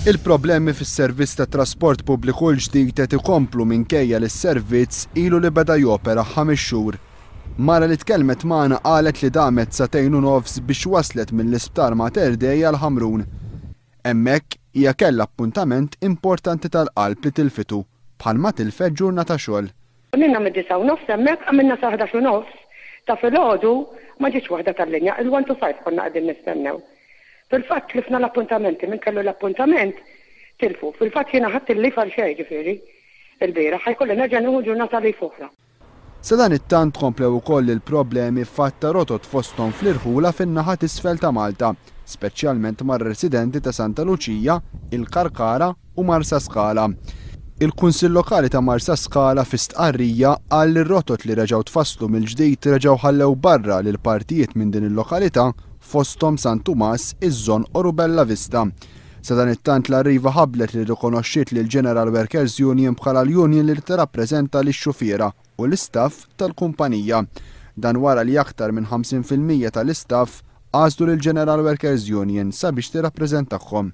Il-problemi fis-servizz tat trasport pubbliku l-ġdid qed ikomplu minkejja li s-servizz ilu li beda jopera 5 xhur. Mara li tkellmet magħna qalet li damet 2 u nofs biex waslet mill-isptar Mater Dei għal Ħamrun. Hemmhekk hija kellha appuntament importanti tal-qalb li tilfitu bħalma tilfet ġurnata xogħol. Minna mid-9 u nofs hemmhekk għamilna sa 11 u nofs ta' filgħodu ma ġietx waħda tal-linja, il-1 to 5 konna qegħdin nistennew. Fil-fatt tlifna l-appuntamenti, minn kellu l-appuntament tilfu. Fil-fatt jiena ħadd il-lif għal xejn ġifieri il-bieraħ ħajkolli nerġa' nieħu ġurnata lif oħra. Sa dan it-tant komplew ukoll il-problemi fatta rotot fosthom fl-irħula fin-naħa t'isfel ta' Malta, speċjalment mar-residenti ta' Santa Luċija, il-Karkara u Marsa Skala. Il-Kunsill Lokali ta' Marsa Skala fi stqarrija qal li r-rotot li reġgħu tfasslu mill-ġdid reġgħu ħallew barra lil partijiet minn din il-lokalità fosthom San Tumas, Iż-Żon u Rubella Vista. Sa dan it-tant l-arriva ħabblet li rikonoxxiet lil General Workers Union bħala l-union li tirrappreżenta lix-xufiera u l-istaff tal-kumpanija. Dan wara li aktar minn 50% tal-istaff għażlu lil General Workers Union sabiex tirrappreżentahom.